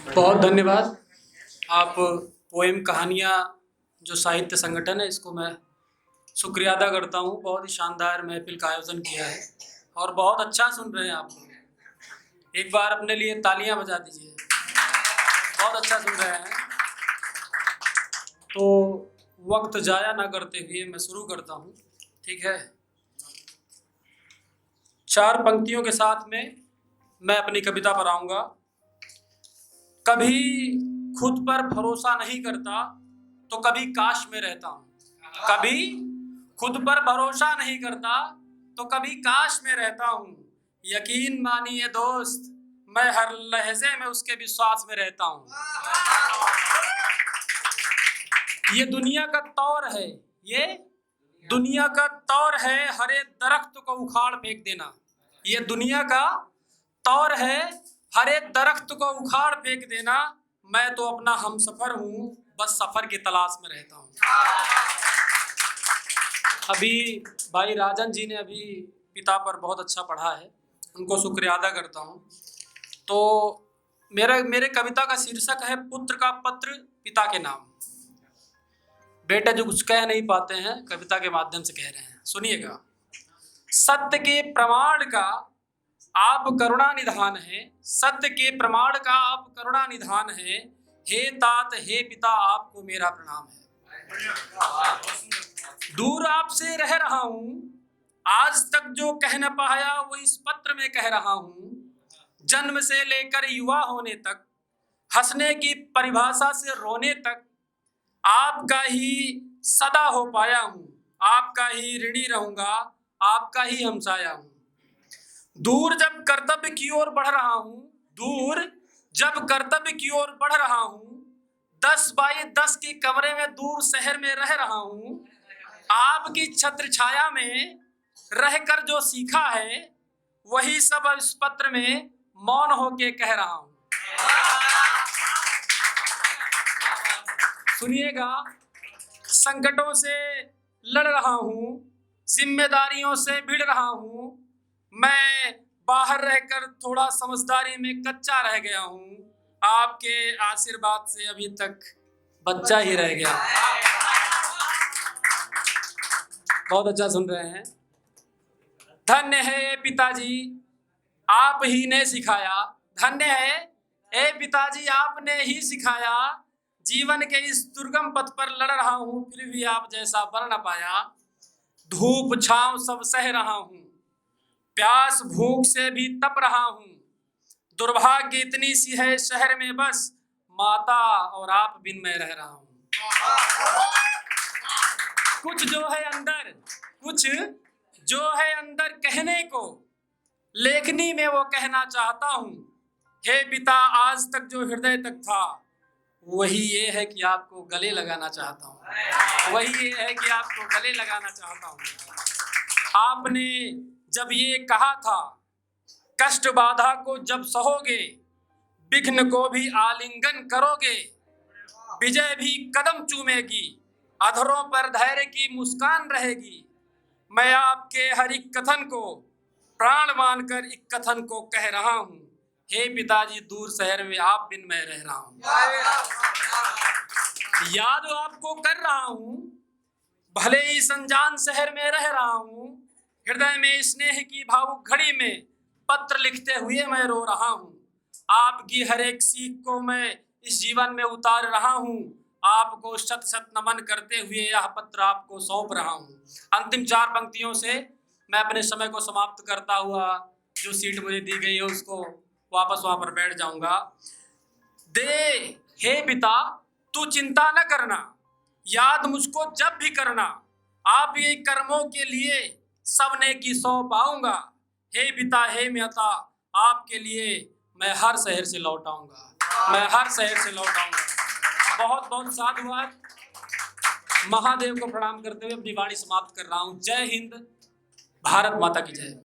बहुत धन्यवाद। आप पोएम कहानियाँ जो साहित्य संगठन है इसको मैं शुक्रिया अदा करता हूँ। बहुत ही शानदार महफ़िल का आयोजन किया है और बहुत अच्छा सुन रहे हैं आप लोग। एक बार अपने लिए तालियां बजा दीजिए। बहुत अच्छा सुन रहे हैं। तो वक्त ज़ाया ना करते हुए मैं शुरू करता हूँ, ठीक है। 4 पंक्तियों के साथ में मैं अपनी कविता पर आऊँगा। कभी खुद पर भरोसा नहीं करता तो कभी काश में रहता हूँ। कभी खुद पर भरोसा नहीं करता तो कभी काश में रहता हूँ। यकीन मानिए दोस्त, मैं हर लहजे में उसके विश्वास में रहता हूँ। ये दुनिया का तौर है, ये दुनिया का तौर है हरे दरख्त को उखाड़ फेंक देना। ये दुनिया का तौर है हरे दरख्त को उखाड़ फेंक देना। मैं तो अपना हमसफर हूँ, बस सफर की तलाश में रहता हूँ। अभी भाई राजन जी ने अभी पिता पर बहुत अच्छा पढ़ा है, उनको शुक्रिया अदा करता हूँ। तो मेरे कविता का शीर्षक है पुत्र का पत्र पिता के नाम। बेटे जो कुछ कह नहीं पाते हैं कविता के माध्यम से कह रहे हैं, सुनिएगा। सत्य के प्रमाण का आप करुणा निधान है, सत्य के प्रमाण का आप करुणा निधान है। हे तात हे पिता आपको मेरा प्रणाम है। दूर आपसे रह रहा हूँ, आज तक जो कह न पाया वो इस पत्र में कह रहा हूँ। जन्म से लेकर युवा होने तक, हंसने की परिभाषा से रोने तक आपका ही सदा हो पाया हूँ। आपका ही ऋणी रहूंगा, आपका ही हमसाया हूँ। दूर जब कर्तव्य की ओर बढ़ रहा हूँ, दूर जब कर्तव्य की ओर बढ़ रहा हूँ, 10 बाई 10 के कमरे में दूर शहर में रह रहा हूँ। आपकी छत्र छाया में रहकर जो सीखा है वही सब इस पत्र में मौन होके कह रहा हूँ। सुनिएगा। संकटों से लड़ रहा हूँ, जिम्मेदारियों से भिड़ रहा हूँ। मैं बाहर रहकर थोड़ा समझदारी में कच्चा रह गया हूँ। आपके आशीर्वाद से अभी तक बच्चा ही रह गया। बहुत अच्छा सुन रहे हैं। धन्य है पिताजी आप ही ने सिखाया, धन्य है ए पिताजी आपने ही सिखाया। जीवन के इस दुर्गम पथ पर लड़ रहा हूँ, फिर भी आप जैसा वर न पाया। धूप छांव सब सह रहा हूँ, प्यास भूख से भी तप रहा हूँ। दुर्भाग्य इतनी सी है शहर में बस माता और आप बिन मैं रह रहा हूँ। कुछ जो है अंदर, कुछ जो है अंदर कहने को लेखनी में वो कहना चाहता हूँ। हे पिता आज तक जो हृदय तक था वही ये है कि आपको गले लगाना चाहता हूँ। वही ये है कि आपको गले लगाना चाहता हूँ। आपने जब ये कहा था कष्ट बाधा को जब सहोगे, विघ्न को भी आलिंगन करोगे, विजय भी कदम चूमेगी, अधरों पर धैर्य की मुस्कान रहेगी। मैं आपके हर एक कथन को प्राण मानकर एक कथन को कह रहा हूँ। हे पिताजी दूर शहर में आप बिन मैं रह रहा हूँ। याद आपको कर रहा हूँ, भले ही संजान शहर में रह रहा हूँ। हृदय में स्नेह की भावुक घड़ी में पत्र लिखते हुए मैं रो रहा हूँ। आपकी हर एक सीख को मैं इस जीवन में उतार रहा हूँ। आपको शत शत नमन करते हुए यह पत्र आपको सौंप रहा हूँ। अंतिम 4 पंक्तियों से मैं अपने समय को समाप्त करता हुआ जो सीट मुझे दी गई है उसको वापस वहां पर बैठ जाऊंगा। दे हे पिता तू चिंता न करना, याद मुझको जब भी करना। आप ये कर्मों के लिए सब नेकी सौंप आऊंगा। हे पिता हे माता आपके लिए मैं हर शहर से लौट आऊंगा, मैं हर शहर से लौट आऊंगा। बहुत बहुत साधुवाद। महादेव को प्रणाम करते हुए अपनी वाणी समाप्त कर रहा हूँ। जय हिंद, भारत माता की जय।